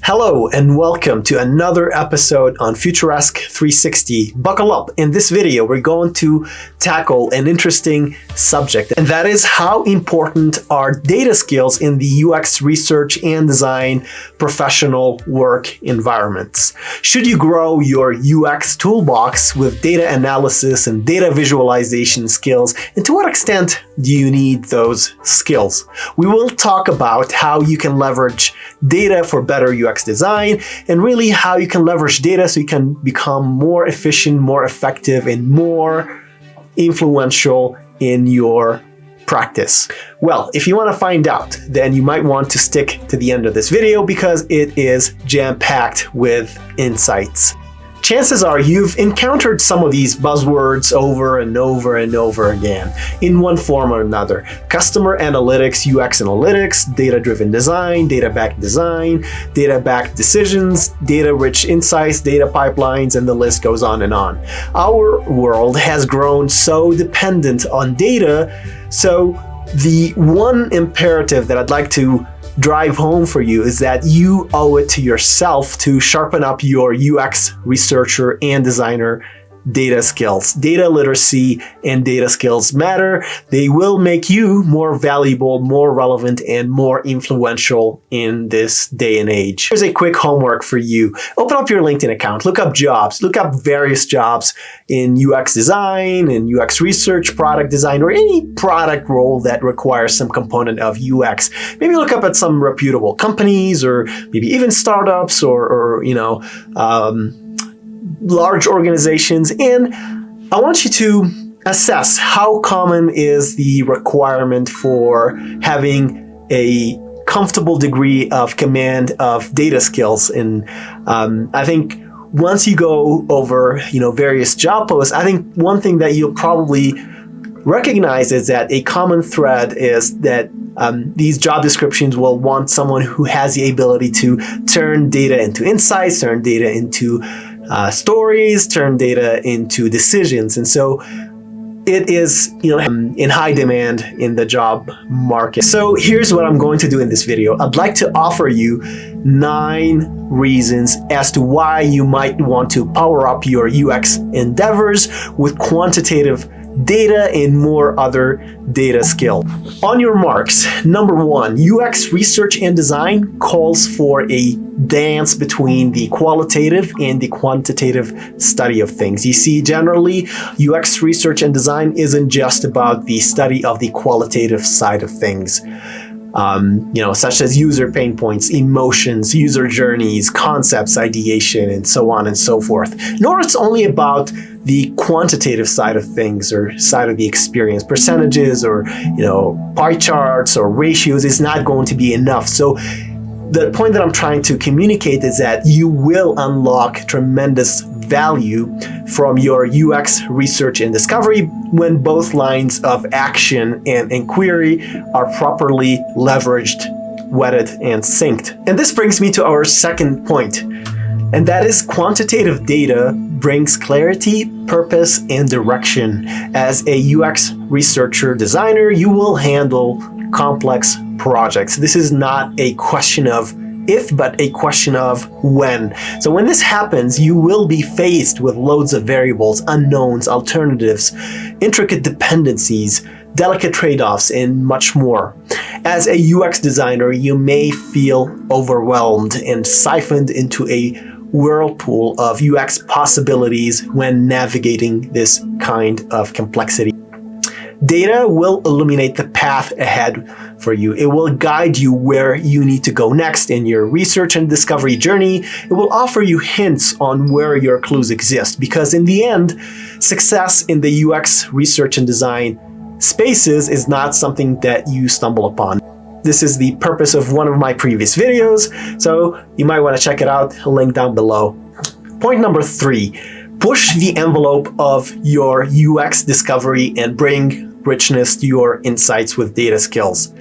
Hello and welcome to another episode on Futuresque 360. Buckle up. In this video, we're going to tackle an interesting subject, and that is how important are data skills in the UX research and design professional work environments. Should you grow your UX toolbox with data analysis and data visualization skills, and to what extent do you need those skills? We will talk about how you can leverage data for better UX design, and really how you can leverage data so you can become more efficient, more effective, and more influential in your practice. Well, if you want to find out, then you might want to stick to the end of this video because it is jam-packed with insights. Chances are you've encountered some of these buzzwords over and over and over again in one form or another. Customer analytics, UX analytics, data-driven design, data-backed design, data-backed decisions, data-rich insights, data pipelines, and the list goes on and on. Our world has grown so dependent on data, so the one imperative that I'd like to drive home for you is that you owe it to yourself to sharpen up your UX researcher and designer data skills. Data literacy and data skills matter. They will make you more valuable, more relevant, and more influential in this day and age. Here's a quick homework for you. Open up your LinkedIn account, look up jobs, look up various jobs in UX design, in UX research, product design, or any product role that requires some component of UX. Maybe look up at some reputable companies, or maybe even startups, or large organizations, and I want you to assess how common is the requirement for having a comfortable degree of command of data skills. And I think once you go over various job posts, I think one thing that you'll probably recognize is that a common thread is that these job descriptions will want someone who has the ability to turn data into insights, turn data into stories, turn data into decisions. And so it is in high demand in the job market. So here's what I'm going to do in this video. I'd like to offer you 9 reasons as to why you might want to power up your UX endeavors with quantitative data and more other data skill. On your marks, number 1, UX research and design calls for a dance between the qualitative and the quantitative study of things. You see, generally, UX research and design isn't just about the study of the qualitative side of things. Such as user pain points, emotions, user journeys, concepts, ideation, and so on and so forth. Nor it's only about the quantitative side of things or side of the experience. Percentages or, pie charts or ratios is not going to be enough. So the point that I'm trying to communicate is that you will unlock tremendous value from your UX research and discovery when both lines of action and inquiry are properly leveraged, wedded, and synced. And this brings me to our second point, and that is quantitative data brings clarity, purpose, and direction. As a UX researcher designer, you will handle complex projects. This is not a question of if, but a question of when. So when this happens, you will be faced with loads of variables, unknowns, alternatives, intricate dependencies, delicate trade-offs, and much more. As a UX designer, you may feel overwhelmed and siphoned into a whirlpool of UX possibilities when navigating this kind of complexity. Data will illuminate the path ahead for you. It will guide you where you need to go next in your research and discovery journey. It will offer you hints on where your clues exist, because in the end, success in the UX research and design spaces is not something that you stumble upon. This is the purpose of one of my previous videos, so you might want to check it out, link down below. Point number 3, push the envelope of your UX discovery and bring richness to your insights with data skills.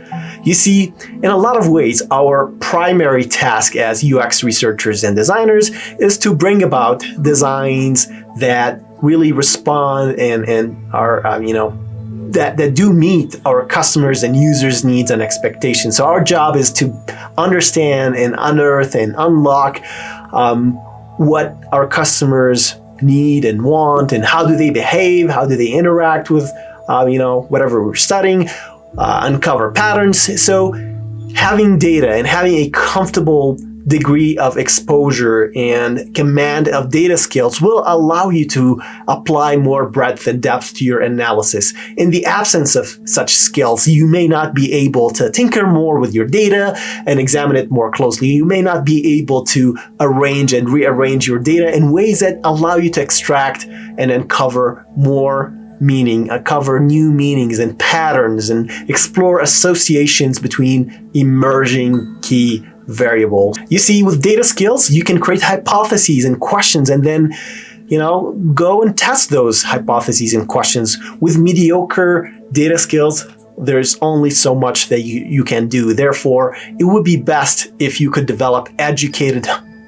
You see, in a lot of ways, our primary task as UX researchers and designers is to bring about designs that really respond and are, that do meet our customers' and users' needs and expectations. So our job is to understand and unearth and unlock what our customers need and want, and how do they behave, how do they interact with whatever we're studying, uncover patterns. So having data and having a comfortable degree of exposure and command of data skills will allow you to apply more breadth and depth to your analysis. In the absence of such skills, you may not be able to tinker more with your data and examine it more closely. You may not be able to arrange and rearrange your data in ways that allow you to extract and uncover more meaning, uncover new meanings and patterns, and explore associations between emerging key variables. You see, with data skills, you can create hypotheses and questions and then, go and test those hypotheses and questions. With mediocre data skills, there's only so much that you can do. Therefore, it would be best if you could develop educated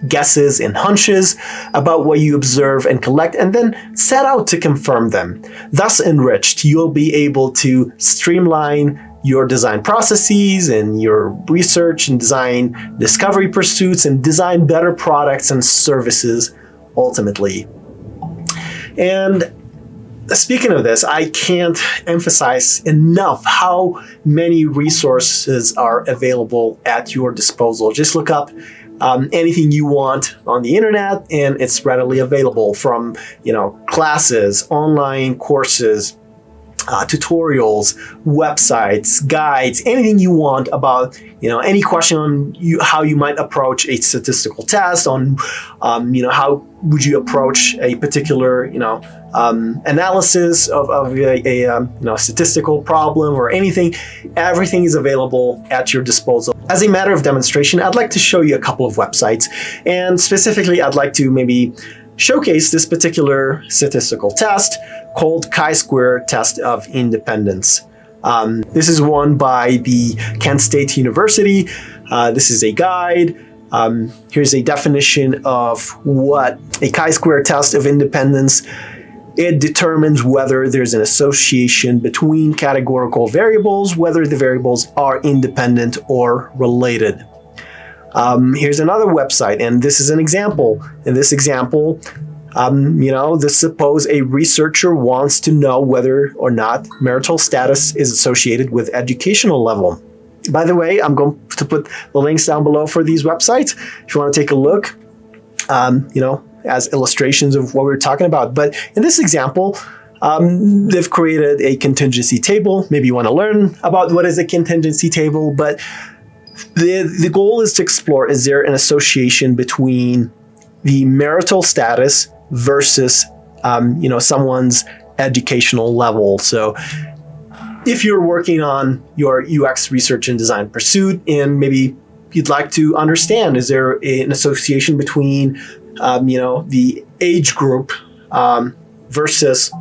guesses and hunches about what you observe and collect, and then set out to confirm them. Thus enriched, you'll be able to streamline your design processes and your research and design discovery pursuits, and design better products and services ultimately. And speaking of this, I can't emphasize enough how many resources are available at your disposal. Just look up anything you want on the internet, and it's readily available, from classes, online courses, tutorials, websites, guides, anything you want about any question on how you might approach a statistical test, on how would you approach a particular analysis of a statistical problem or anything. Everything is available at your disposal. As a matter of demonstration, I'd like to show you a couple of websites, and specifically I'd like to maybe showcase this particular statistical test called chi-square test of independence. This is one by the Kent State University. This is a guide. Here's a definition of what a chi-square test of independence. It determines whether there's an association between categorical variables, whether the variables are independent or related. Here's another website, and this is an example. In this example, suppose a researcher wants to know whether or not marital status is associated with educational level. By the way, I'm going to put the links down below for these websites if you want to take a look, as illustrations of what we're talking about. But in this example, they've created a contingency table. Maybe you want to learn about what is a contingency table, but the goal is to explore, is there an association between the marital status versus, someone's educational level. So if you're working on your UX research and design pursuit, and maybe you'd like to understand, is there an association between, the age group versus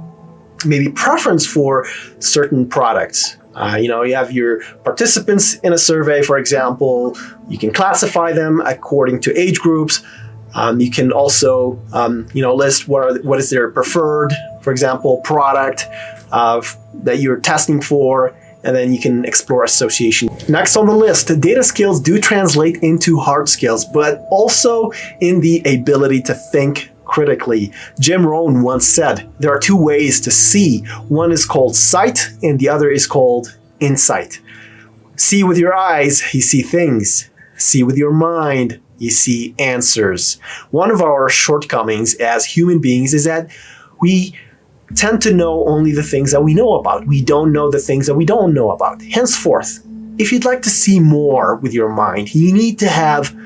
maybe preference for certain products. You have your participants in a survey, for example. You can classify them according to age groups. You can also, list what is their preferred, for example, product that you're testing for, and then you can explore association. Next on the list, data skills do translate into hard skills, but also in the ability to think critically. Jim Rohn once said, there are two ways to see. One is called sight, and the other is called insight. See with your eyes, you see things. See with your mind, you see answers. One of our shortcomings as human beings is that we tend to know only the things that we know about. We don't know the things that we don't know about. Henceforth, if you'd like to see more with your mind, you need to have,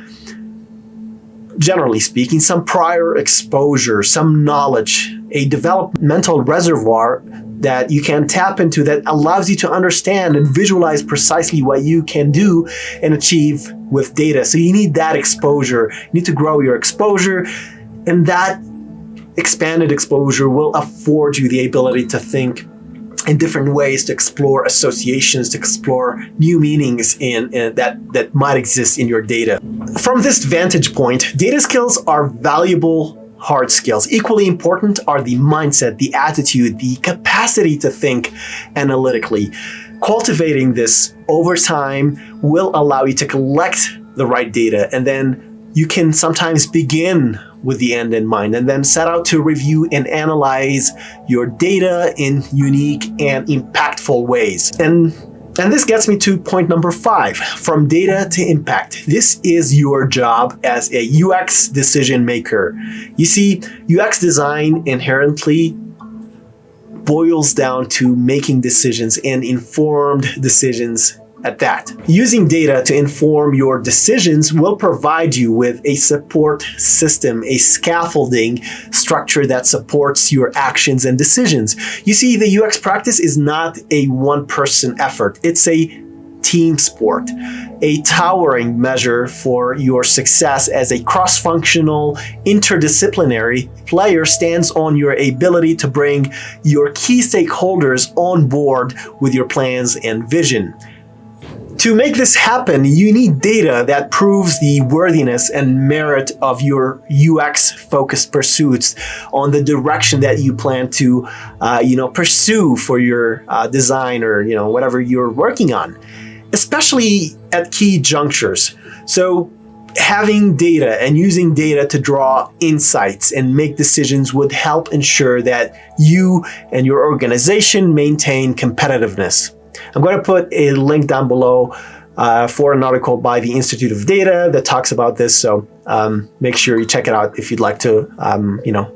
generally speaking, some prior exposure, some knowledge, a developmental reservoir that you can tap into that allows you to understand and visualize precisely what you can do and achieve with data. So you need that exposure. You need to grow your exposure, and that expanded exposure will afford you the ability to think in different ways, to explore associations, to explore new meanings that might exist in your data. From this vantage point, data skills are valuable hard skills. Equally important are the mindset, the attitude, the capacity to think analytically. Cultivating this over time will allow you to collect the right data, and then you can sometimes begin with the end in mind and then set out to review and analyze your data in unique and impactful ways. And this gets me to point number 5, from data to impact. This is your job as a UX decision maker. You see, UX design inherently boils down to making decisions, and informed decisions at that. Using data to inform your decisions will provide you with a support system, a scaffolding structure that supports your actions and decisions. You see, the UX practice is not a one-person effort. It's a team sport, a towering measure for your success as a cross-functional, interdisciplinary player stands on your ability to bring your key stakeholders on board with your plans and vision. To make this happen, you need data that proves the worthiness and merit of your UX-focused pursuits on the direction that you plan to, pursue for your design or whatever you're working on, especially at key junctures. So, having data and using data to draw insights and make decisions would help ensure that you and your organization maintain competitiveness. I'm going to put a link down below for an article by the Quantitative Data that talks about this. So make sure you check it out if you'd like to,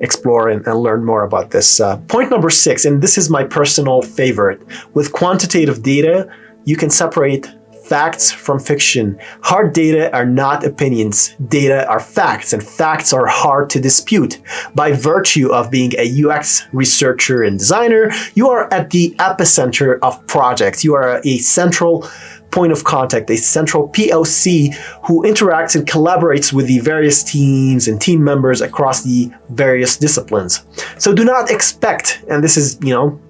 explore and learn more about this. Point number 6, and this is my personal favorite. With quantitative data, you can separate facts from fiction. Hard data are not opinions. Data are facts, and facts are hard to dispute. By virtue of being a UX researcher and designer, you are at the epicenter of projects. You are a central point of contact, a central POC who interacts and collaborates with the various teams and team members across the various disciplines. So do not expect, and this is,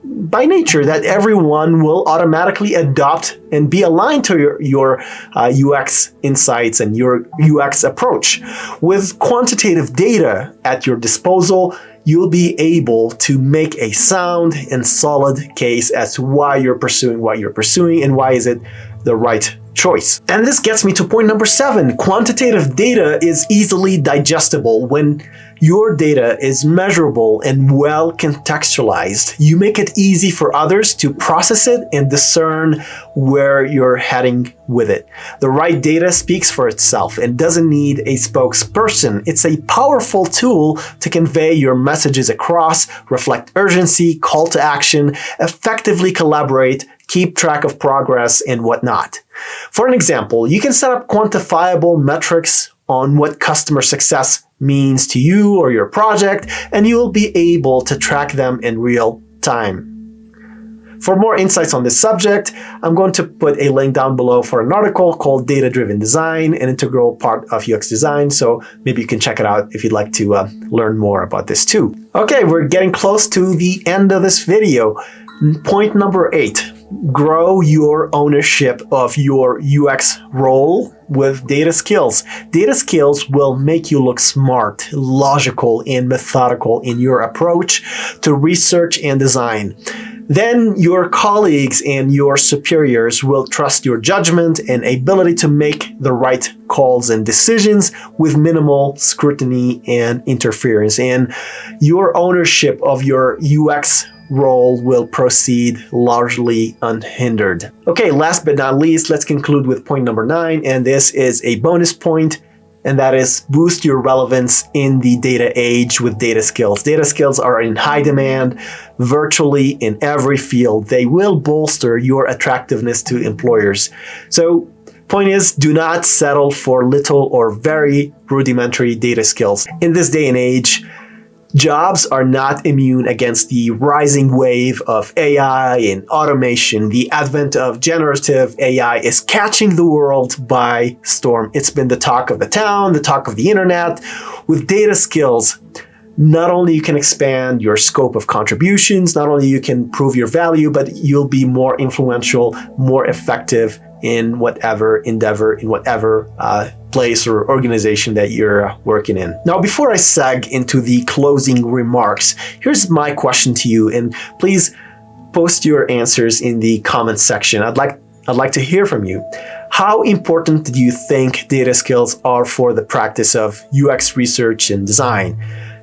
by nature, that everyone will automatically adopt and be aligned to your UX insights and your UX approach. With quantitative data at your disposal, you'll be able to make a sound and solid case as to why you're pursuing what you're pursuing and why is it the right choice. And this gets me to point number 7. Quantitative data is easily digestible. When your data is measurable and well contextualized, you make it easy for others to process it and discern where you're heading with it. The right data speaks for itself and doesn't need a spokesperson. It's a powerful tool to convey your messages across, reflect urgency, call to action, effectively collaborate, keep track of progress, and whatnot. For an example, you can set up quantifiable metrics on what customer success means to you or your project, and you will be able to track them in real time. For more insights on this subject, I'm going to put a link down below for an article called Data-Driven Design, an integral part of UX design, so maybe you can check it out if you'd like to learn more about this too. Okay, we're getting close to the end of this video. Point number 8. Grow your ownership of your UX role with data skills. Data skills will make you look smart, logical, and methodical in your approach to research and design. Then your colleagues and your superiors will trust your judgment and ability to make the right calls and decisions with minimal scrutiny and interference. And your ownership of your UX role will proceed largely unhindered. Okay, last but not least, let's conclude with point number 9, and this is a bonus point, and that is boost your relevance in the data age with data skills. Data skills are in high demand virtually in every field. They will bolster your attractiveness to employers. So, point is, do not settle for little or very rudimentary data skills. In this day and age, jobs are not immune against the rising wave of AI and automation. The advent of generative AI is catching the world by storm. It's been the talk of the town, the talk of the internet. With data skills, not only you can expand your scope of contributions, not only you can prove your value, but you'll be more influential, more effective, in whatever endeavor, in whatever place or organization that you're working in. Now, before I seg into the closing remarks, here's my question to you, and please post your answers in the comments section. I'd like to hear from you. How important do you think data skills are for the practice of UX research and design?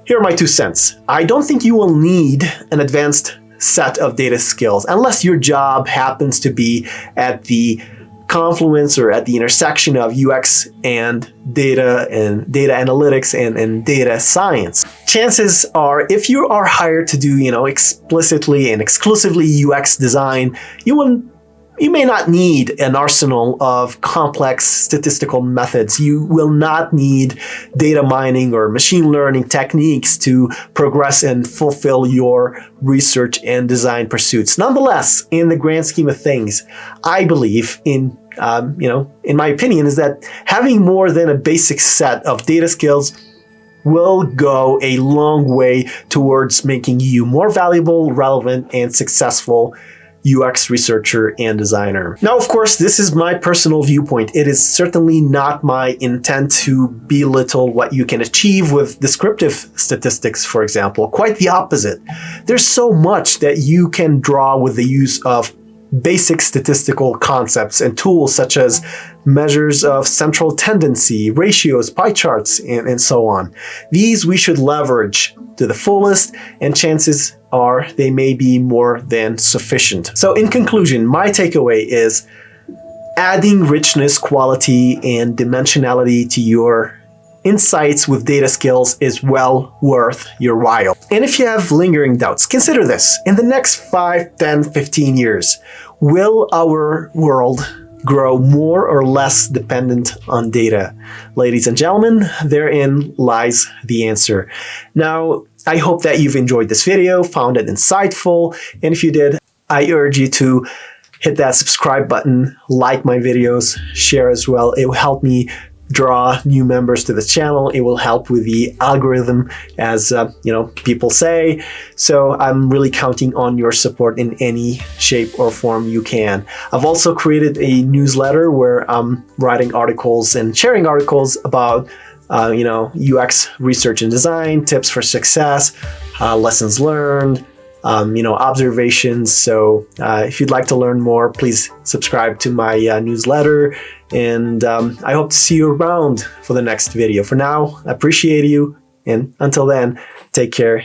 Here are my 2 cents. I don't think you will need an advanced set of data skills unless your job happens to be at the confluence or at the intersection of UX and data analytics and data science. Chances are, if you are hired to do, explicitly and exclusively UX design, you may not need an arsenal of complex statistical methods. You will not need data mining or machine learning techniques to progress and fulfill your research and design pursuits. Nonetheless, in the grand scheme of things, I believe in my opinion, is that having more than a basic set of data skills will go a long way towards making you more valuable, relevant, and successful UX researcher and designer. Now, of course, this is my personal viewpoint. It is certainly not my intent to belittle what you can achieve with descriptive statistics, for example. Quite the opposite. There's so much that you can draw with the use of basic statistical concepts and tools such as measures of central tendency, ratios, pie charts, and so on. These we should leverage to the fullest, and chances are they may be more than sufficient. So in conclusion, my takeaway is adding richness, quality, and dimensionality to your insights with data skills is well worth your while. And if you have lingering doubts, consider this. In the next 5, 10, 15 years, will our world grow more or less dependent on data? Ladies and gentlemen, therein lies the answer. Now, I hope that you've enjoyed this video, found it insightful, and if you did, I urge you to hit that subscribe button, like my videos, share as well. It will help me draw new members to the channel. It will help with the algorithm, as people say. So I'm really counting on your support in any shape or form you can. I've also created a newsletter where I'm writing articles and sharing articles about UX research and design, tips for success, lessons learned, observations. So if you'd like to learn more, please subscribe to my newsletter, and I hope to see you around for the next video. For now, I appreciate you, and until then, take care.